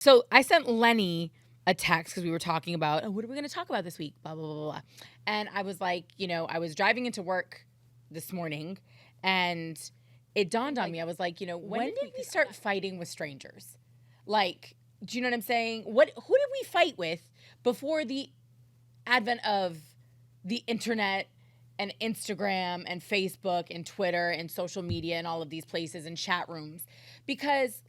So I sent Lenny a text because we were talking about, oh, what are we going to talk about this week? Blah, blah, blah, blah. And I was like, I was driving into work this morning and it dawned on me. I was like, when did we start fighting with strangers? Like, do you know what I'm saying? Who did we fight with before the advent of the internet and Instagram and Facebook and Twitter and social media and all of these places and chat rooms? Because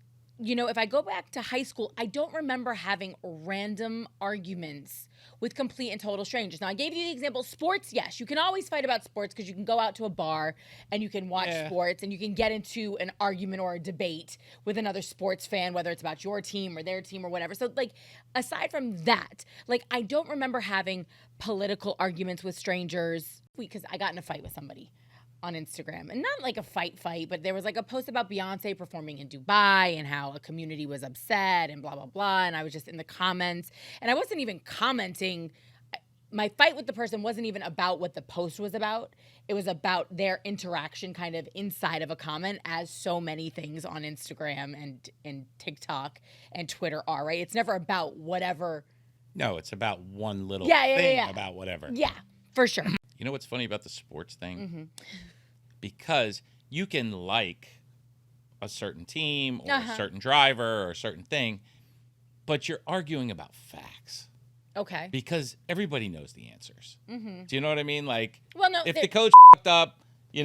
if I go back to high school, I don't remember having random arguments with complete and total strangers. Now, I gave you the example, sports, yes, you can always fight about sports because you can go out to a bar and you can watch sports and you can get into an argument or a debate with another sports fan, whether it's about your team or their team or whatever. So, aside from that, I don't remember having political arguments with strangers because I got in a fight with somebody on Instagram, and not like a fight, but there was a post about Beyonce performing in Dubai and how a community was upset and blah, blah, blah. And I was just in the comments and I wasn't even commenting. My fight with the person wasn't even about what the post was about. It was about their interaction kind of inside of a comment, as so many things on Instagram and TikTok and Twitter are, right? It's never about whatever. No, it's about one little thing about whatever. Yeah, for sure. You know what's funny about the sports thing? Mm-hmm. Because you can like a certain team or a certain driver or a certain thing, but you're arguing about facts. Okay. Because everybody knows the answers. Mm-hmm. Do you know what I mean? Well, no, if the coach f***ed up, you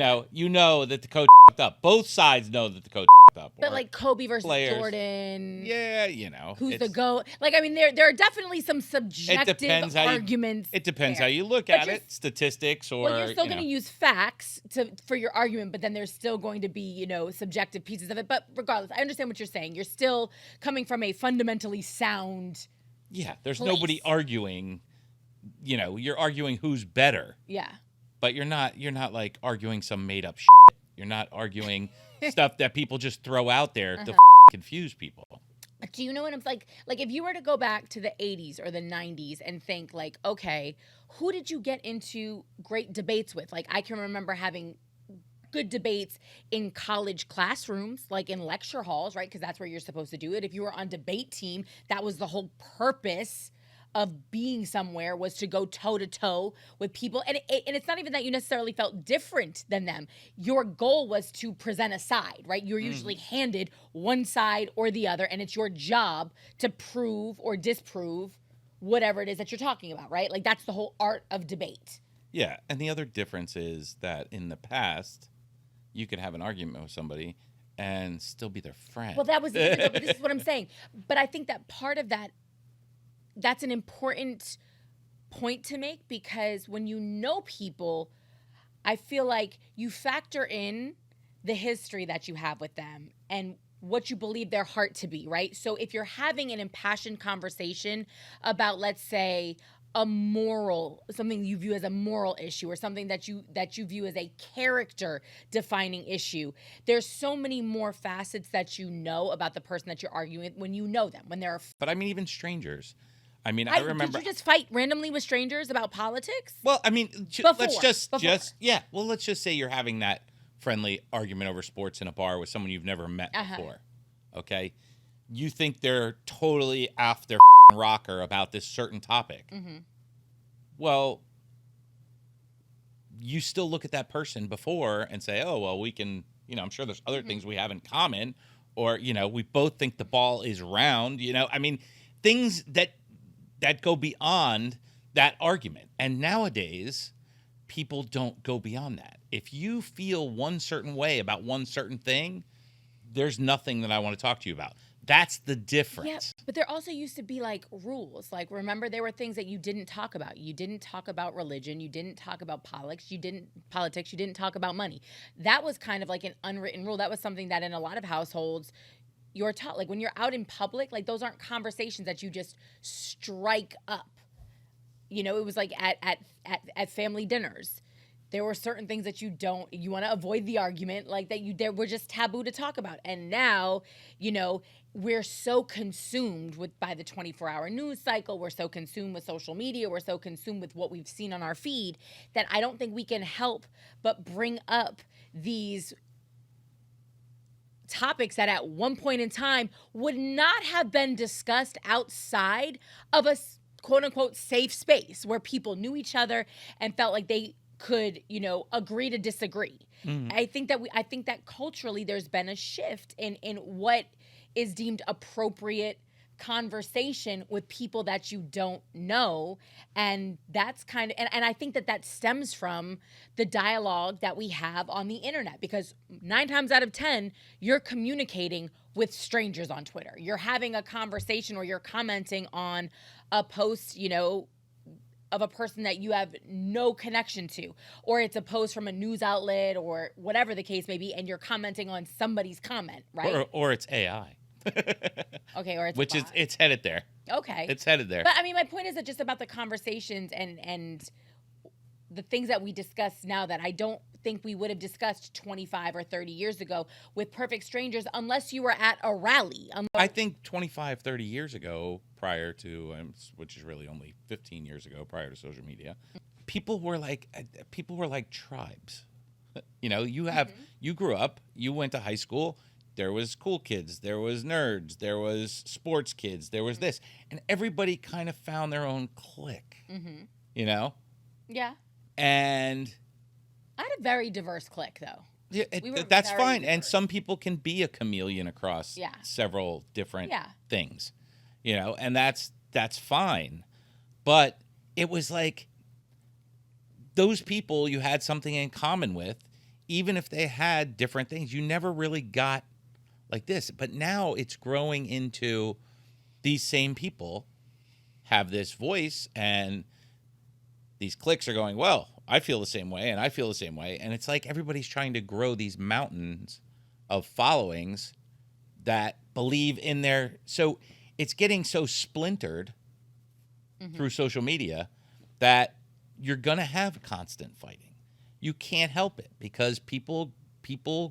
know that the coach f***ed up. Both sides know that the coach f***ed up. But Kobe versus players. Jordan. Yeah, who's the GOAT? There are definitely some subjective arguments. It depends how you look at it, statistics or. Well, you're still going to use facts for your argument, but then there's still going to be subjective pieces of it. But regardless, I understand what you're saying. You're still coming from a fundamentally sound. Yeah, there's nobody arguing. You're arguing who's better. Yeah. But you're not arguing some made up shit. You're not arguing stuff that people just throw out there to confuse people. Do you know what I'm like? If you were to go back to the 80s or the 90s and think okay, who did you get into great debates with? I can remember having good debates in college classrooms, in lecture halls, right? Because that's where you're supposed to do it. If you were on debate team, that was the whole purpose of being somewhere, was to go toe-to-toe with people. And it's not even that you necessarily felt different than them. Your goal was to present a side, right? You're usually handed one side or the other, and it's your job to prove or disprove whatever it is that you're talking about, right? That's the whole art of debate. Yeah, and the other difference is that in the past, you could have an argument with somebody and still be their friend. Well, that was but this is what I'm saying. But I think that part of that's an important point to make, because when you know people, I feel like you factor in the history that you have with them and what you believe their heart to be, right? So if you're having an impassioned conversation about, let's say, something you view as a moral issue, or something that you view as a character defining issue, there's so many more facets that you know about the person that you're arguing with when you know them, when they're. But even strangers. I remember. Did you just fight randomly with strangers about politics? Well, Before. let's just say you're having that friendly argument over sports in a bar with someone you've never met before. Okay, you think they're totally off their rocker about this certain topic. Mm-hmm. Well, you still look at that person before and say, oh, well, we can, I'm sure there's other things we have in common, or, we both think the ball is round, things that go beyond that argument. And nowadays, people don't go beyond that. If you feel one certain way about one certain thing, there's nothing that I want to talk to you about. That's the difference. Yeah, but there also used to be rules. Remember, there were things that you didn't talk about. You didn't talk about religion. You didn't talk about politics. You didn't talk about money. That was kind of an unwritten rule. That was something that in a lot of households you're taught. When you're out in public, those aren't conversations that you just strike up. It was at family dinners. There were certain things that you want to avoid the argument, they were just taboo to talk about. And now, we're so consumed by the 24-hour news cycle. We're so consumed with social media. We're so consumed with what we've seen on our feed that I don't think we can help but bring up these topics that at one point in time would not have been discussed outside of a quote unquote safe space where people knew each other and felt like they could, agree to disagree. I think that culturally there's been a shift in what is deemed appropriate conversation with people that you don't know, and that's kind of and I think that stems from the dialogue that we have on the internet, because 9 times out of 10 you're communicating with strangers on Twitter. You're having a conversation or you're commenting on a post, of a person that you have no connection to, or it's a post from a news outlet or whatever the case may be, and you're commenting on somebody's comment, right? Or it's AI. Okay, or which is it's headed there. Okay, it's headed there. But I mean, my point is that just about the conversations and the things that we discuss now that I don't think we would have discussed 25 or 30 years ago with perfect strangers unless you were at a rally. I think 25, 30 years ago, prior to, which is really only 15 years ago, prior to social media, people were like tribes. You grew up, you went to high school. There was cool kids, there was nerds, there was sports kids, there was this. And everybody kind of found their own clique, Yeah. And I had a very diverse clique, though. Yeah, that's fine. Diverse. And some people can be a chameleon across several different things, and that's fine. But it was like those people you had something in common with, even if they had different things. You never really got like this. But now it's growing into these same people have this voice, and these cliques are going, well, I feel the same way, and I feel the same way. And it's like everybody's trying to grow these mountains of followings that believe in their... So it's getting so splintered through social media that you're going to have constant fighting. You can't help it because people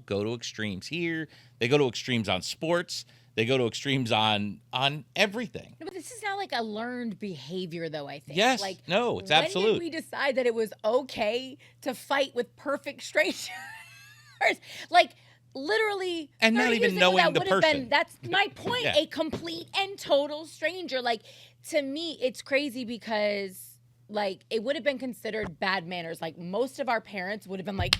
go to extremes here. They go to extremes on sports. They go to extremes on everything. No, but this is not like a learned behavior, though, I think. Yes. No, it's absolute. When did we decide that it was okay to fight with perfect strangers? Like, literally, and not even knowing the person. That's my point. Yeah. A complete and total stranger. Like, to me, it's crazy because, like, it would have been considered bad manners. Like, most of our parents would have been like,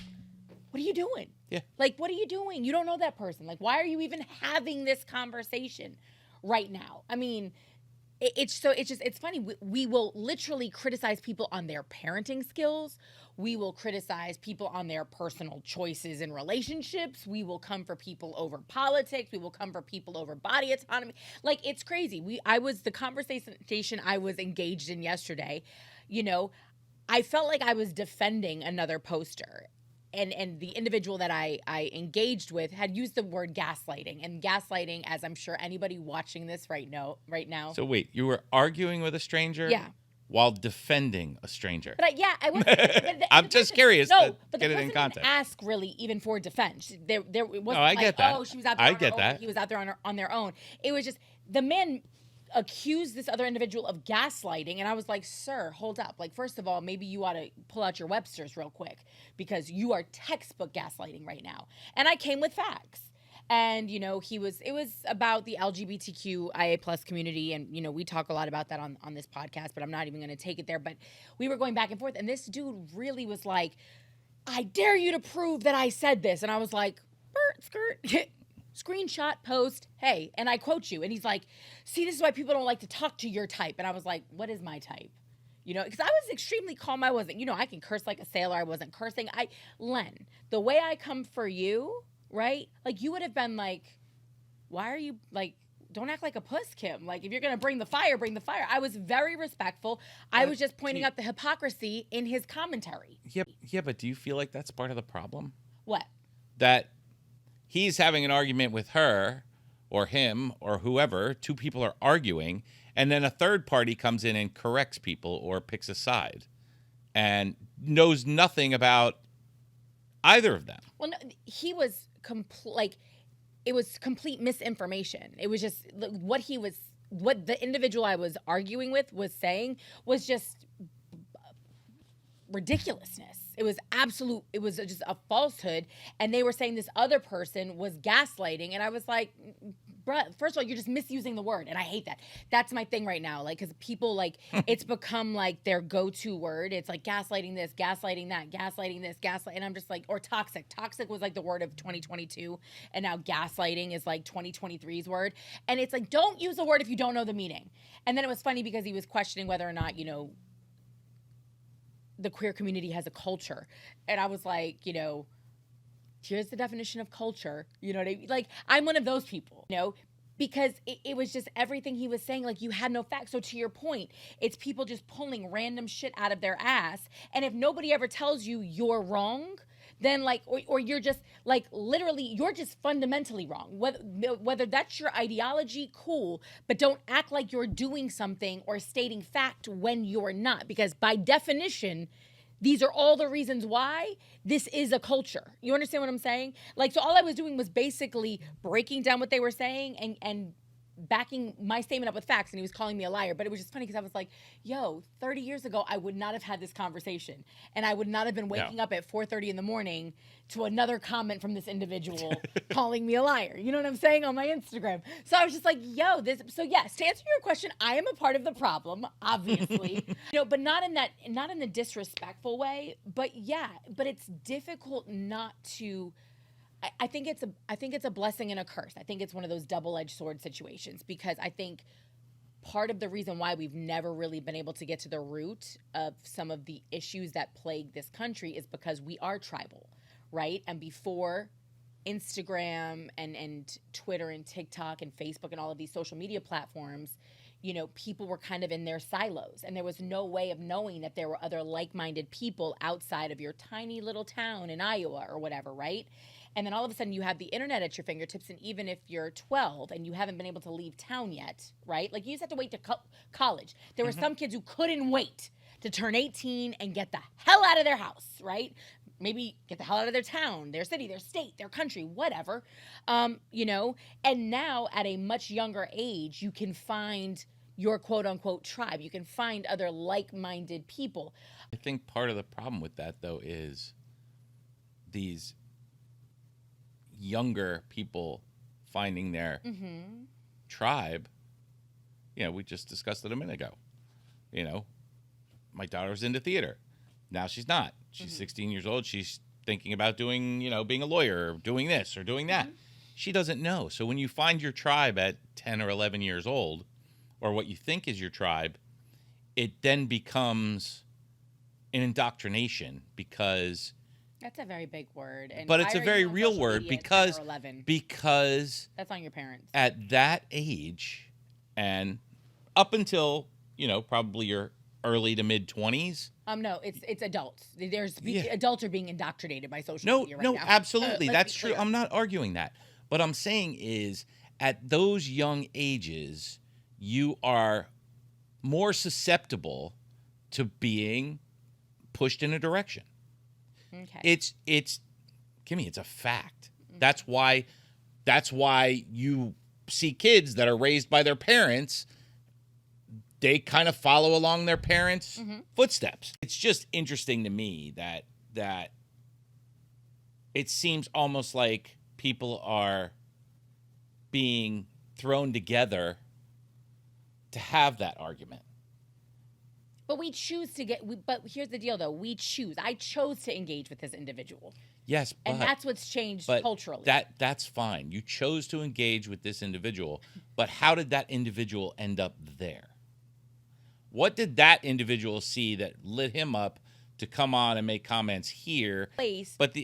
what are you doing? Yeah. Like, what are you doing? You don't know that person. Like, why are you even having this conversation right now? I mean, it's funny. We will literally criticize people on their parenting skills. We will criticize people on their personal choices in relationships. We will come for people over politics. We will come for people over body autonomy. Like, it's crazy. The conversation I was engaged in yesterday, I felt like I was defending another poster. And the individual that I engaged with had used the word gaslighting. And gaslighting, as I'm sure anybody watching this right now. So wait, you were arguing with a stranger? Yeah. While defending a stranger. But I wasn't. I'm just curious. No, but get the it in person context. didn't ask really even for defense. It wasn't I get that. Oh, she was out there. I get that. He was out there on their own. It was just the man accused this other individual of gaslighting, and I was like, sir, hold up. Like, first of all, maybe you ought to pull out your Webster's real quick because you are textbook gaslighting right now. And I came with facts. And, it was about the LGBTQIA plus community. And, we talk a lot about that on this podcast, but I'm not even going to take it there. But we were going back and forth. And this dude really was like, I dare you to prove that I said this. And I was like, skirt. Screenshot, post, hey, and I quote you. And he's like, see, this is why people don't like to talk to your type. And I was like, what is my type? Because I was extremely calm. I wasn't, I can curse like a sailor. I wasn't cursing. Len, the way I come for you, right? Like, you would have been like, why are you, like, don't act like a puss, Kim. Like, if you're going to bring the fire, bring the fire. I was very respectful. I was just pointing out the hypocrisy in his commentary. Yeah, but do you feel like that's part of the problem? What? That he's having an argument with her or him or whoever. Two people are arguing, and then a third party comes in and corrects people or picks a side and knows nothing about either of them. Well, no, he was it was complete misinformation. It was just what the individual I was arguing with was saying was just ridiculousness. It was just a falsehood. And they were saying this other person was gaslighting. And I was like, bruh, first of all, you're just misusing the word. And I hate that. That's my thing right now. Like, because people, like, it's become like their go-to word. It's like gaslighting this, gaslighting that, gaslighting this, gaslight. And I'm just like, or toxic. Toxic was like the word of 2022. And now gaslighting is like 2023's word. And it's like, don't use the word if you don't know the meaning. And then it was funny because he was questioning whether or not, you know, the queer community has a culture. And I was like, you know, here's the definition of culture. You know what I mean? Like, I'm one of those people, you know, because it was just everything he was saying, like, you had no facts. So to your point, it's people just pulling random shit out of their ass. And if nobody ever tells you you're wrong, then like, or you're just like, literally, you're just fundamentally wrong. Whether that's your ideology, cool, but don't act like you're doing something or stating fact when you're not, because by definition, these are all the reasons why this is a culture. You understand what I'm saying? Like, so all I was doing was basically breaking down what they were saying and backing my statement up with facts, and he was calling me a liar. But it was just funny because I was like, yo, 30 years ago, I would not have had this conversation. And I would not have been waking up at 4:30 in the morning to another comment from this individual calling me a liar. You know what I'm saying? On my Instagram. So I was just like, yo, this. So yes, to answer your question, I am a part of the problem, obviously. You know, but not in the disrespectful way. But yeah, but it's difficult not to. I think it's a blessing and a curse. I think it's one of those double-edged sword situations, because I think part of the reason why we've never really been able to get to the root of some of the issues that plague this country is because we are tribal, right? And before Instagram and Twitter and TikTok and Facebook and all of these social media platforms, you know, people were kind of in their silos, and there was no way of knowing that there were other like-minded people outside of your tiny little town in Iowa or whatever, right? And then all of a sudden you have the internet at your fingertips, and even if you're 12 and you haven't been able to leave town yet, right? Like, you just have to wait to college. There were some kids who couldn't wait to turn 18 and get the hell out of their house, right? Maybe get the hell out of their town, their city, their state, their country, whatever, you know? And now at a much younger age, you can find your quote-unquote tribe. You can find other like-minded people. I think part of the problem with that, though, is these younger people finding their tribe. You know, we just discussed it a minute ago. You know, my daughter's into theater. Now she's not. She's 16 years old. She's thinking about doing, you know, being a lawyer or doing this or doing that. She doesn't know. So when you find your tribe at 10 or 11 years old, or what you think is your tribe, it then becomes an indoctrination, because That's a very big word. And but it's a very real word, because that's on your parents. At that age, and up until, you know, probably your early to mid 20s. No, it's adults. Adults are being indoctrinated by social media right now. No, absolutely. That's true. Clear. I'm not arguing that. What I'm saying is, at those young ages, you are more susceptible to being pushed in a direction. Okay. It's Kimmy, it's a fact. That's why you see kids that are raised by their parents, they kind of follow along their parents' footsteps. It's just interesting to me that it seems almost like people are being thrown together to have that argument. But we choose to but here's the deal, though. I chose to engage with this individual. Yes, but, and that's what's changed culturally. That's fine. You chose to engage with this individual, but how did that individual end up there? What did that individual see that lit him up to come on and make comments here? But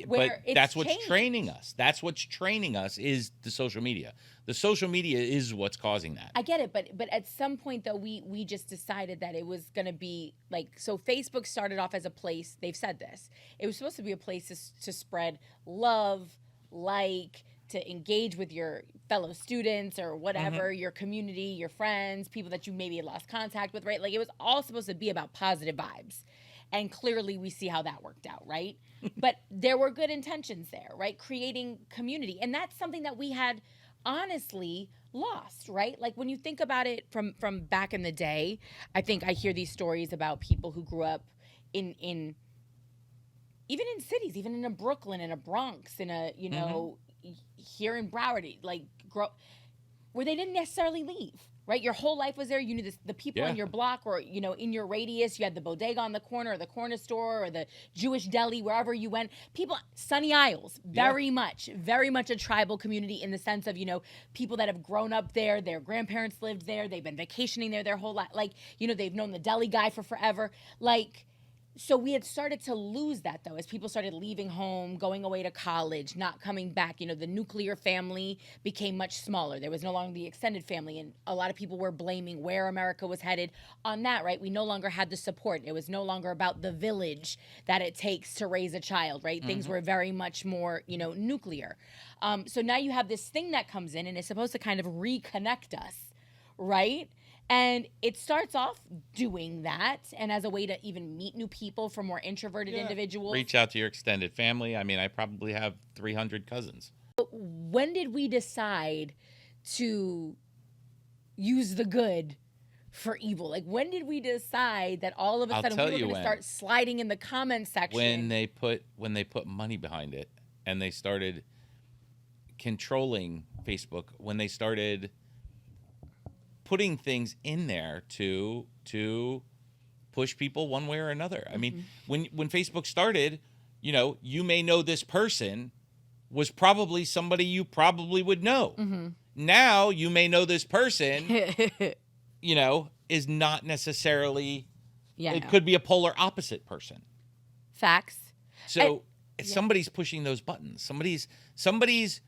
that's what's training us. That's what's training us is the social media. The social media is what's causing that. I get it, but at some point, though, we just decided that it was going to be like, so Facebook started off as a place, they've said this, it was supposed to be a place to spread love, to engage with your fellow students or whatever, your community, your friends, people that you maybe lost contact with, right? Like, it was all supposed to be about positive vibes. And clearly we see how that worked out, right? But there were good intentions there, right? Creating community. And that's something that we had honestly lost, right? Like, when you think about it from back in the day, I think I hear these stories about people who grew up in even in cities, even in a Brooklyn, in a Bronx, in a, you know, here in Broward, like where they didn't necessarily leave, right? Your whole life was there. You knew the people on your block, or, you know, in your radius. You had the bodega on the corner, or the corner store, or the Jewish deli, wherever you went. People, Sunny Isles, very much a tribal community in the sense of, you know, people that have grown up there, their grandparents lived there, they've been vacationing there their whole life. Like, you know, they've known the deli guy for forever. Like, so we had started to lose that, though, as people started leaving home, going away to college, not coming back. You know, the nuclear family became much smaller. There was no longer the extended family, and a lot of people were blaming where America was headed on that, right? We no longer had the support. It was no longer about the village that it takes to raise a child, right? Things were very much more, you know, nuclear. So now you have this thing that comes in, and it's supposed to kind of reconnect us, right? And it starts off doing that, and as a way to even meet new people for more introverted individuals. Reach out to your extended family. I mean, I probably have 300 cousins. But when did we decide to use the good for evil? Like, when did we decide that all of a sudden we were going to start sliding in the comment section? When they put money behind it, and they started controlling Facebook, when they started putting things in there to push people one way or another. I mean, when Facebook started, you know, you may know this person was probably somebody you probably would know. Now you may know this person, you know, is not necessarily, it could be a polar opposite person. Facts. So somebody's pushing those buttons. Somebody's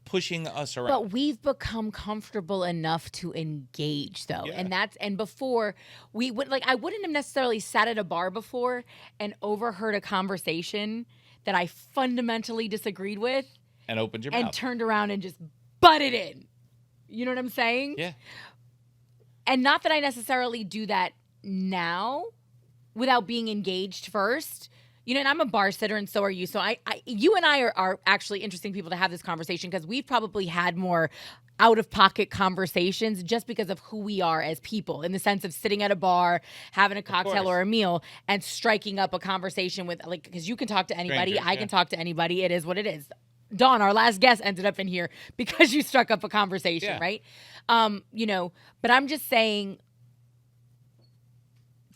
pushing us around. But we've become comfortable enough to engage, though. And before we would, like, I wouldn't have necessarily sat at a bar before and overheard a conversation that I fundamentally disagreed with and opened your mouth and turned around and just butted in. You know what I'm saying? Yeah. And not that I necessarily do that now without being engaged first. You know, and I'm a bar sitter, and so are you. So you and I are actually interesting people to have this conversation, because we've probably had more out-of-pocket conversations just because of who we are as people, in the sense of sitting at a bar, having a cocktail or a meal, and striking up a conversation with, like, because you can talk to anybody, strangers, I can talk to anybody. It is what it is. Dawn, our last guest, ended up in here because you struck up a conversation, right? You know, but I'm just saying,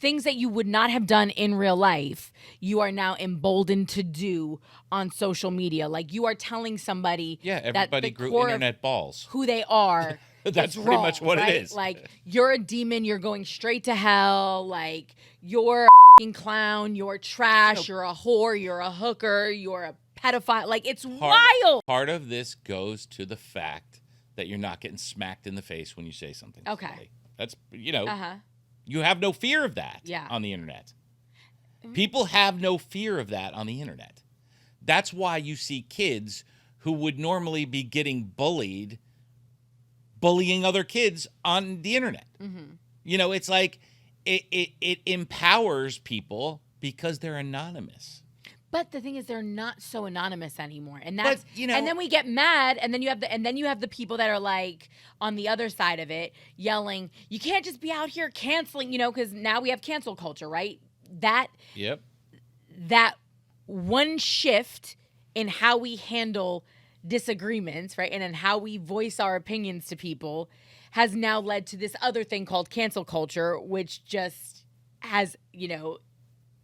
things that you would not have done in real life, you are now emboldened to do on social media. Like, you are telling somebody everybody that grew internet balls. Who they are. That's pretty wrong, much what right? it is. Like, you're a demon, you're going straight to hell, like, you're a f***ing clown, you're trash, you're a whore, you're a hooker, you're a pedophile. Like, it's wild. Part of this goes to the fact that you're not getting smacked in the face when you say something. Okay. That's, you know, you have no fear of that on the internet. People have no fear of that on the internet. That's why you see kids who would normally be getting bullying other kids on the internet. You know, it's like it empowers people because they're anonymous. But the thing is, they're not so anonymous anymore, and that's you know, and then we get mad, and then you have the people that are like on the other side of it, yelling, "You can't just be out here canceling," you know, because now we have cancel culture, right? That one shift in how we handle disagreements, right, and in how we voice our opinions to people, has now led to this other thing called cancel culture, which just has, you know,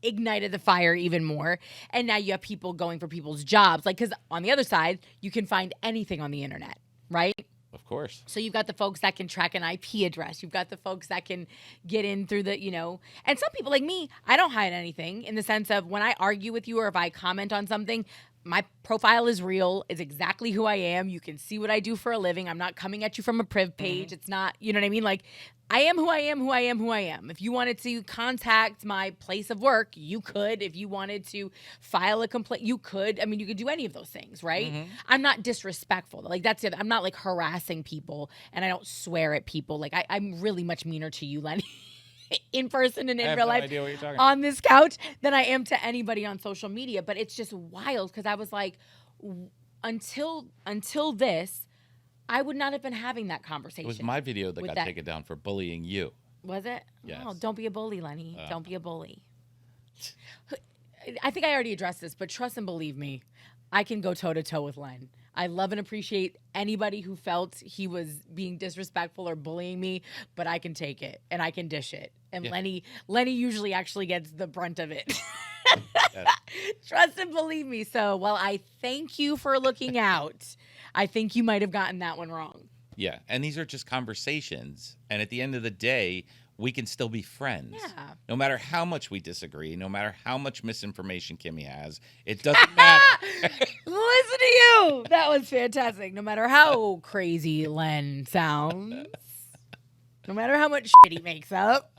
ignited the fire even more. And now you have people going for people's jobs. Like, because on the other side, you can find anything on the internet, right? Of course. So you've got the folks that can track an IP address. You've got the folks that can get in through the, you know, and some people like me, I don't hide anything, in the sense of when I argue with you or if I comment on something, my profile is real. It's exactly who I am. You can see what I do for a living. I'm not coming at you from a priv page. It's not, you know what I mean? Like, I am who I am, who I am, who I am. If you wanted to contact my place of work, you could. If you wanted to file a complaint, you could. I mean, you could do any of those things, right? I'm not disrespectful. Like, that's it. I'm not like harassing people, and I don't swear at people. Like, I'm really much meaner to you, Lenny, in person and in real life on this couch than I am to anybody on social media. But it's just wild, because I was like, until this, I would not have been having that conversation. It was my video that got taken down for bullying you. Was it? Yes. Oh, don't be a bully, Lenny. Don't be a bully. I think I already addressed this, but trust and believe me, I can go toe to toe with Len. I love and appreciate anybody who felt he was being disrespectful or bullying me, but I can take it and I can dish it. And Yeah. Lenny usually actually gets the brunt of it. Yes. Trust and believe me. So while I thank you for looking out, I think you might have gotten that one wrong. Yeah, and these are just conversations, and at the end of the day, we can still be friends. Yeah. No matter how much we disagree, no matter how much misinformation Kimmy has, it doesn't matter. Listen to you. That was fantastic. No matter how crazy Len sounds, no matter how much shit he makes up.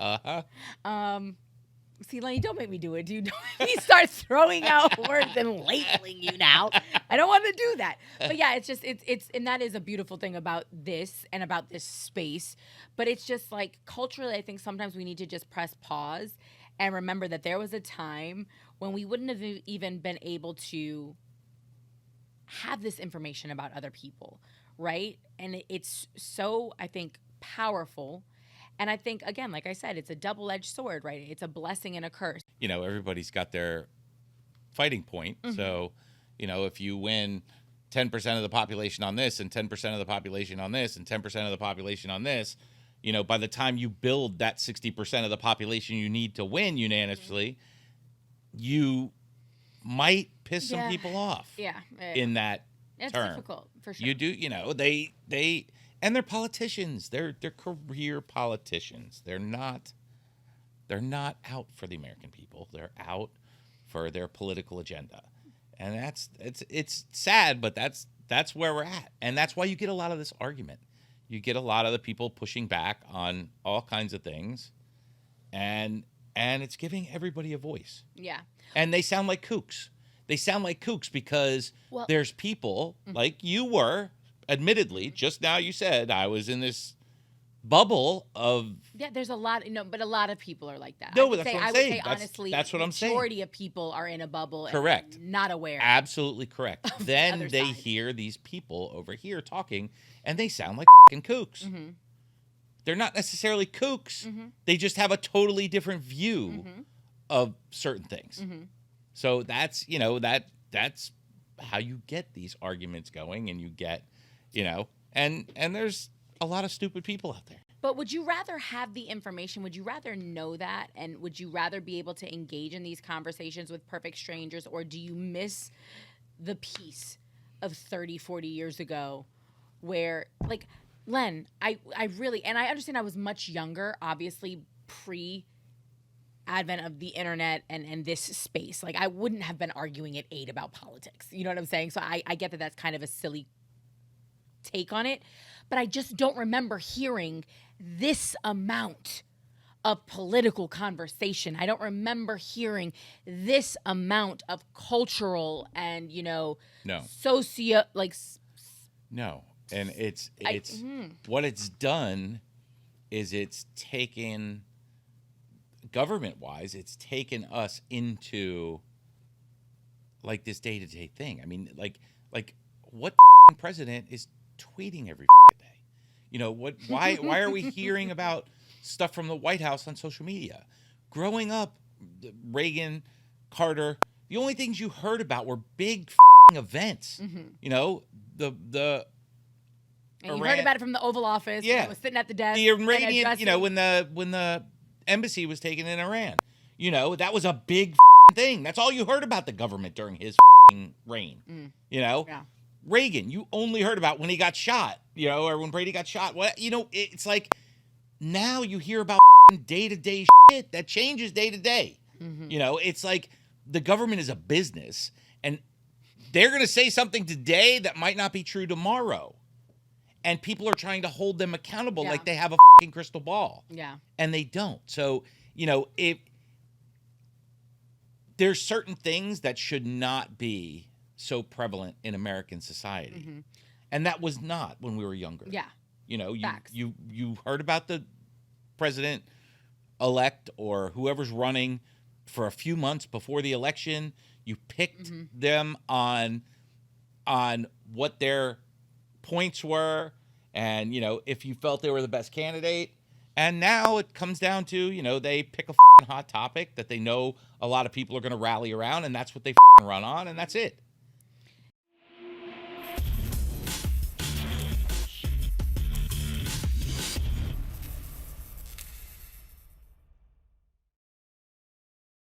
See, Lenny, don't make me do it, dude. Don't make me start throwing out words and labeling you now. I don't want to do that. But yeah, it's just and that is a beautiful thing about this and about this space. But it's just like culturally, I think sometimes we need to just press pause and remember that there was a time when we wouldn't have even been able to have this information about other people, right? And it's so, I think, powerful. And I think, again, like I said, it's a double-edged sword, right? It's a blessing and a curse. You know, everybody's got their fighting point. Mm-hmm. So, you know, if you win 10% of the population on this and 10% of the population on this and 10% of the population on this, you know, by the time you build that 60% of the population you need to win unanimously, you might piss some people off. Yeah. In that it's term. Difficult, for sure. You do, you know, they and they're politicians. They're career politicians. They're not out for the American people. They're out for their political agenda. And it's sad, but that's where we're at. And that's why you get a lot of this argument. You get a lot of the people pushing back on all kinds of things. And it's giving everybody a voice. Yeah. And they sound like kooks. They sound like kooks because there's people like you were. Admittedly, just now you said I was in this bubble of... Yeah, there's a lot, but a lot of people are like that. No, that's what I'm saying. I would say, honestly, that's what I'm saying. The majority of people are in a bubble. Correct. And not aware. Absolutely correct. Then they hear these people over here talking, and they sound like fucking kooks. Mm-hmm. They're not necessarily kooks. Mm-hmm. They just have a totally different view of certain things. Mm-hmm. So that's, that's how you get these arguments going, and you get... and there's a lot of stupid people out there. But would you rather have the information? Would you rather know that? And would you rather be able to engage in these conversations with perfect strangers? Or do you miss the piece of 30, 40 years ago where, like, Len, I really, and I understand I was much younger, obviously pre-advent of the internet and this space. Like, I wouldn't have been arguing at 8 about politics. You know what I'm saying? So I get that that's kind of a silly take on it, but I just don't remember hearing this amount of political conversation. I don't remember hearing this amount of cultural and socio no. And it's what it's done is it's taken government-wise, it's taken us into like this day-to-day thing. I mean, like what president is tweeting every day? Why are we hearing about stuff from the White House on social media? Growing up, Reagan, Carter, the only things you heard about were big events. Mm-hmm. And you heard about it from the Oval Office. Yeah, was sitting at the desk. The Iranian, when the embassy was taken in Iran, that was a big thing. That's all you heard about the government during his reign. Mm. Yeah. Reagan, you only heard about when he got shot, or when Brady got shot. It's like now you hear about day-to-day shit that changes day to day. It's like the government is a business, and they're going to say something today that might not be true tomorrow. And people are trying to hold them accountable like they have a crystal ball. Yeah. And they don't. So, if there's certain things that should not be so prevalent in American society. Mm-hmm. And that was not when we were younger. Yeah. You heard about the president-elect or whoever's running for a few months before the election. You picked them on what their points were, and if you felt they were the best candidate, And now it comes down to, they pick a hot topic that they know a lot of people are going to rally around, and that's what they run on, and that's it.